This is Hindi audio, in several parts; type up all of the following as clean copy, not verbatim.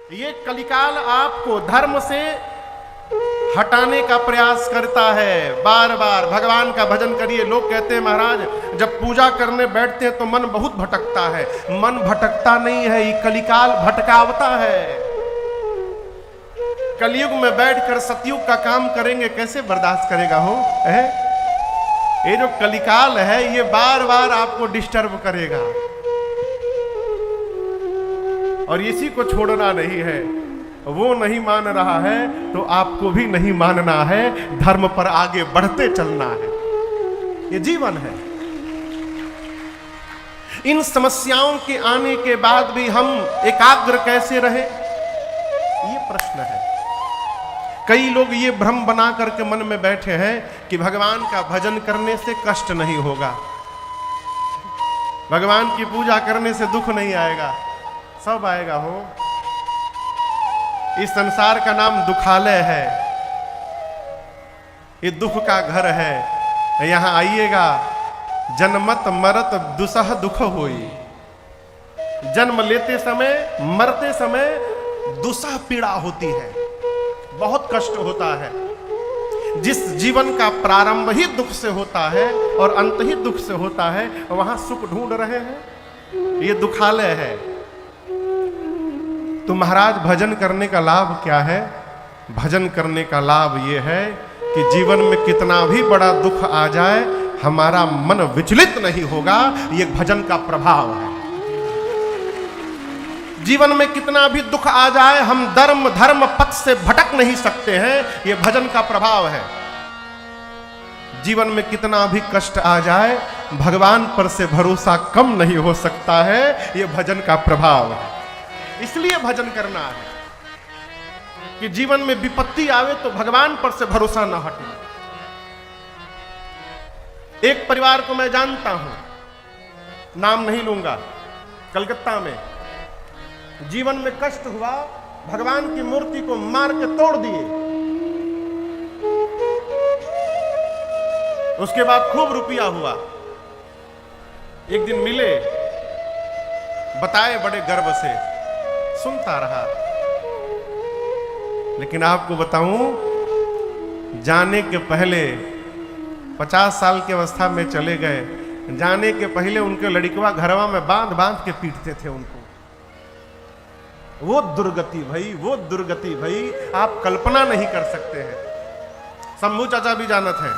ये कलिकाल आपको धर्म से हटाने का प्रयास करता है। बार बार भगवान का भजन करिए। लोग कहते हैं महाराज जब पूजा करने बैठते हैं तो मन बहुत भटकता है। मन भटकता नहीं है, ये कलिकाल भटकावता है। कलयुग में बैठकर सतयुग का काम करेंगे, कैसे बर्दाश्त करेगा हो? ये जो कलिकाल है ये बार बार आपको डिस्टर्ब करेगा और इसी को छोड़ना नहीं है। वो नहीं मान रहा है तो आपको भी नहीं मानना है, धर्म पर आगे बढ़ते चलना है। ये जीवन है। इन समस्याओं के आने के बाद भी हम एकाग्र कैसे रहे, ये प्रश्न है। कई लोग ये भ्रम बना करके मन में बैठे हैं कि भगवान का भजन करने से कष्ट नहीं होगा, भगवान की पूजा करने से दुख नहीं आएगा। सब आएगा हो। इस संसार का नाम दुखालय है, ये दुख का घर है। यहां आइएगा, जन्मत मरत दुसह दुख होई। जन्म लेते समय मरते समय दुसह पीड़ा होती है, बहुत कष्ट होता है। जिस जीवन का प्रारंभ ही दुख से होता है और अंत ही दुख से होता है, वहां सुख ढूंढ रहे हैं, ये दुखालय है। तो महाराज भजन करने का लाभ क्या है? भजन करने का लाभ ये है कि जीवन में कितना भी बड़ा दुख आ जाए हमारा मन विचलित नहीं होगा। ये भजन का प्रभाव है। जीवन में कितना भी दुख आ जाए हम धर्म पथ से भटक नहीं सकते हैं, ये भजन का प्रभाव है। जीवन में कितना भी कष्ट आ जाए भगवान पर से भरोसा कम नहीं हो सकता है, ये भजन का प्रभाव है। इसलिए भजन करना है कि जीवन में विपत्ति आवे तो भगवान पर से भरोसा ना हटे। एक परिवार को मैं जानता हूं, नाम नहीं लूंगा, कलकत्ता में जीवन में कष्ट हुआ, भगवान की मूर्ति को मार के तोड़ दिए। उसके बाद खूब रुपया हुआ। एक दिन मिले, बताए बड़े गर्व से, सुनता रहा। लेकिन आपको बताऊं, जाने के पहले 50 साल की अवस्था में चले गए, जाने के पहले उनके लड़कवा घरवा में बांध बांध के पीटते थे उनको। वो दुर्गति भाई, वो दुर्गति भाई, आप कल्पना नहीं कर सकते हैं। शंभू चाचा भी जानत हैं।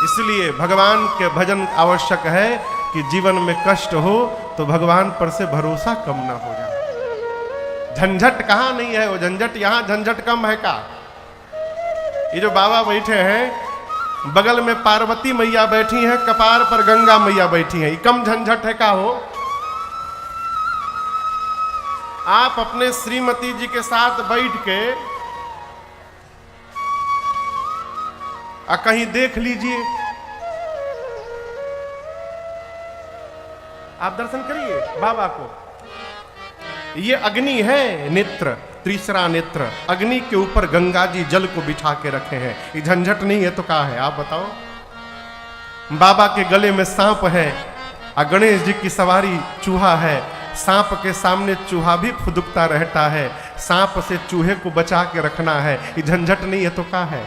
इसलिए भगवान के भजन आवश्यक है कि जीवन में कष्ट हो तो भगवान पर से भरोसा कम ना हो जाए। झंझट कहां नहीं है, वो झंझट यहां झंझट कम है का? ये जो बाबा बैठे हैं, बगल में पार्वती मैया बैठी हैं, कपार पर गंगा मैया बैठी हैं, ये कम झंझट है का हो? आप अपने श्रीमती जी के साथ बैठ के कहीं देख लीजिए, आप दर्शन करिए बाबा को। ये अग्नि है, नेत्र, तीसरा नेत्र, अग्नि के ऊपर गंगा जी जल को बिछा के रखे हैं। ये झंझट नहीं है तो क्या है आप बताओ? बाबा के गले में सांप है, गणेश जी की सवारी चूहा है। सांप के सामने चूहा भी फुदकता रहता है, सांप से चूहे को बचा के रखना है। ये झंझट नहीं है तो क्या है?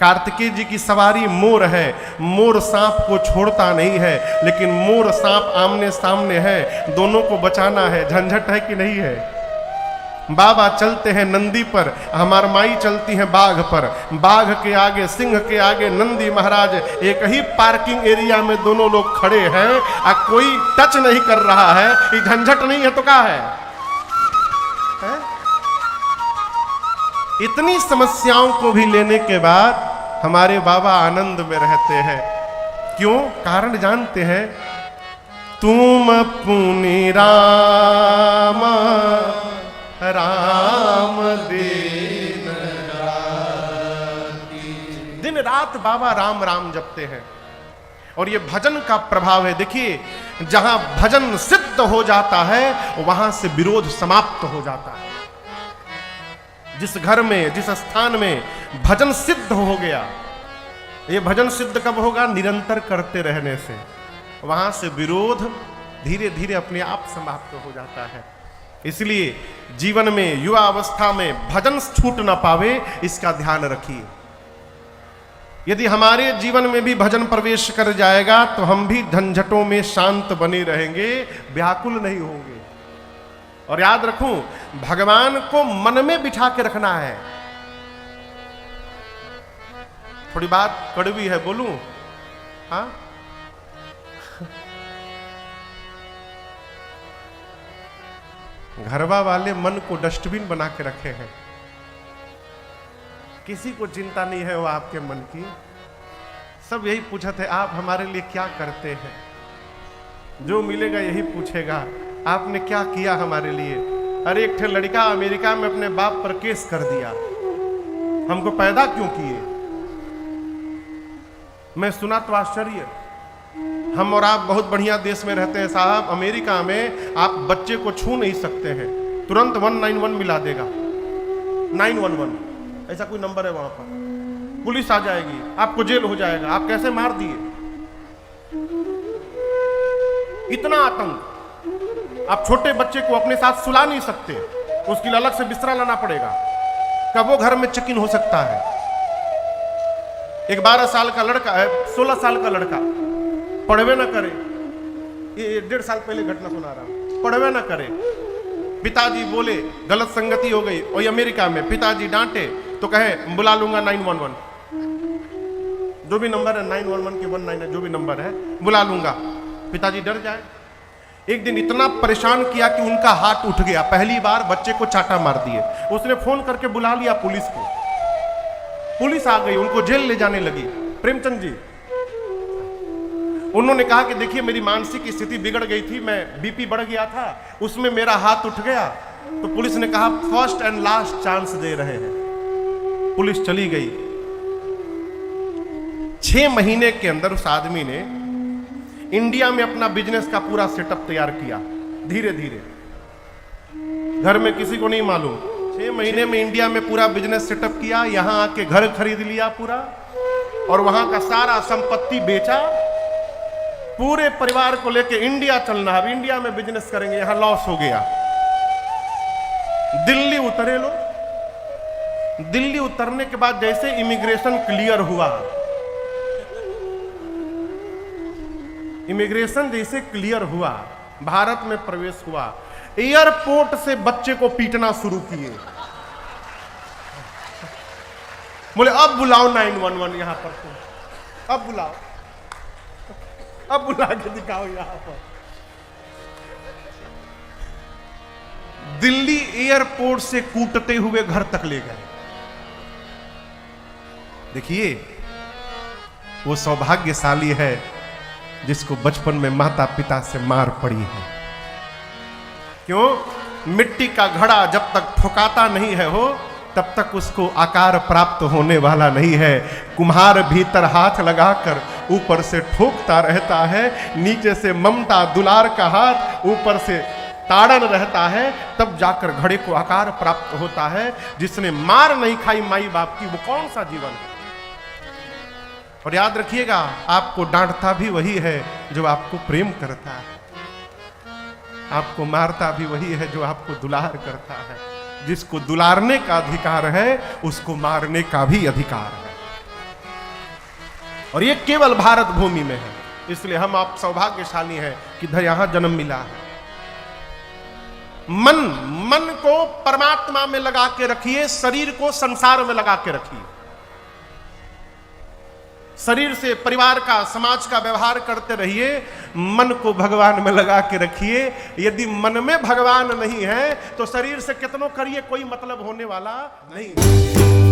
कार्तिकेय जी की सवारी मोर है, मोर सांप को छोड़ता नहीं है, लेकिन मोर सांप आमने सामने है, दोनों को बचाना है। झंझट है कि नहीं है? बाबा चलते हैं नंदी पर, हमार माई चलती हैं बाघ पर। बाघ के आगे, सिंह के आगे नंदी महाराज। एक ही पार्किंग एरिया में दोनों लोग खड़े हैं, कोई टच नहीं कर रहा है। ये झंझट नहीं है तो क्या है? इतनी समस्याओं को भी लेने के बाद हमारे बाबा आनंद में रहते हैं। क्यों? कारण जानते हैं? तुम पुनि राम राम दिन रात बाबा राम राम जपते हैं। और ये भजन का प्रभाव है। देखिए, जहां भजन सिद्ध हो जाता है वहां से विरोध समाप्त हो जाता है। जिस घर में, जिस स्थान में भजन सिद्ध हो गया, ये भजन सिद्ध कब होगा? निरंतर करते रहने से। वहां से विरोध धीरे धीरे अपने आप समाप्त हो जाता है। इसलिए जीवन में युवा अवस्था में भजन छूट ना पावे, इसका ध्यान रखिए। यदि हमारे जीवन में भी भजन प्रवेश कर जाएगा तो हम भी झंझटों में शांत बने रहेंगे, व्याकुल नहीं होंगे। और याद रखूं, भगवान को मन में बिठा के रखना है। थोड़ी बात कड़वी है, बोलूं? हाँ, घरवा वाले मन को डस्टबिन बना के रखे हैं, किसी को चिंता नहीं है वो आपके मन की। सब यही पूछते हैं आप हमारे लिए क्या करते हैं, जो मिलेगा यही पूछेगा आपने क्या किया हमारे लिए। अरे एक ठे लड़का अमेरिका में अपने बाप पर केस कर दिया, हमको पैदा क्यों किए। मैं सुना तो आश्चर्य, हम और आप बहुत बढ़िया देश में रहते हैं साहब, अमेरिका में आप बच्चे को छू नहीं सकते हैं, तुरंत 191 मिला देगा। 911 ऐसा कोई नंबर है वहां पर, पुलिस आ जाएगी, आपको जेल हो जाएगा। आप कैसे मार दिए, इतना आतंक। आप छोटे बच्चे को अपने साथ सुला नहीं सकते, उसके लिए अलग से बिस्तरा लाना पड़ेगा, कब वो घर में चेक इन हो सकता है। एक 12 साल का लड़का है, 16 साल का लड़का पढ़वे ना करे, ये 1.5 साल पहले घटना सुना रहा हूं, पढ़वे ना करे, पिताजी बोले गलत संगति हो गई, और अमेरिका में पिताजी डांटे तो कहे बुला लूंगा 911, जो भी नंबर है 911 के 19 जो भी नंबर है बुला लूंगा। पिताजी डर जाए। एक दिन इतना परेशान किया कि उनका हाथ उठ गया, पहली बार बच्चे को चाटा मार दिए। उसने फोन करके बुला लिया पुलिस को, पुलिस आ गई, उनको जेल ले जाने लगी। प्रेमचंद जी उन्होंने कहा कि देखिए मेरी मानसिक स्थिति बिगड़ गई थी, मैं बीपी बढ़ गया था, उसमें मेरा हाथ उठ गया। तो पुलिस ने कहा फर्स्ट एंड लास्ट चांस दे रहे हैं। पुलिस चली गई। 6 महीने के अंदर उस आदमी ने इंडिया में अपना बिजनेस का पूरा सेटअप तैयार किया, धीरे धीरे, घर में किसी को नहीं मालूम। 6 महीने में इंडिया में पूरा बिजनेस सेटअप किया, यहां आके घर खरीद लिया पूरा, और वहां का सारा संपत्ति बेचा। पूरे परिवार को लेके इंडिया चलना, अब इंडिया में बिजनेस करेंगे, यहां लॉस हो गया। दिल्ली उतरे लोग। दिल्ली उतरने के बाद जैसे इमिग्रेशन क्लियर हुआ, इमिग्रेशन जैसे क्लियर हुआ, भारत में प्रवेश हुआ, एयरपोर्ट से बच्चे को पीटना शुरू किए। बोले अब बुलाओ 911 यहां पर, तुम अब बुलाओ, अब बुला के दिखाओ यहां पर। दिल्ली एयरपोर्ट से कूटते हुए घर तक ले गए। देखिए वो सौभाग्यशाली है जिसको बचपन में माता पिता से मार पड़ी है। क्यों? मिट्टी का घड़ा जब तक ठोकाता नहीं है हो, तब तक उसको आकार प्राप्त होने वाला नहीं है। कुम्हार भीतर हाथ लगाकर ऊपर से ठोकता रहता है, नीचे से ममता दुलार का हाथ ऊपर से ताड़न रहता है, तब जाकर घड़े को आकार प्राप्त होता है। जिसने मार नहीं खाई माई बाप की, वो कौन सा जीवन है। और याद रखिएगा, आपको डांटता भी वही है जो आपको प्रेम करता है, आपको मारता भी वही है जो आपको दुलार करता है। जिसको दुलारने का अधिकार है उसको मारने का भी अधिकार है, और ये केवल भारत भूमि में है। इसलिए हम आप सौभाग्यशाली हैं कि यहां जन्म मिला है। मन को परमात्मा में लगा के रखिए, शरीर को संसार में लगा के रखिए। शरीर से परिवार का, समाज का व्यवहार करते रहिए, मन को भगवान में लगा के रखिए। यदि मन में भगवान नहीं है तो शरीर से कितनों करिए, कोई मतलब होने वाला नहीं।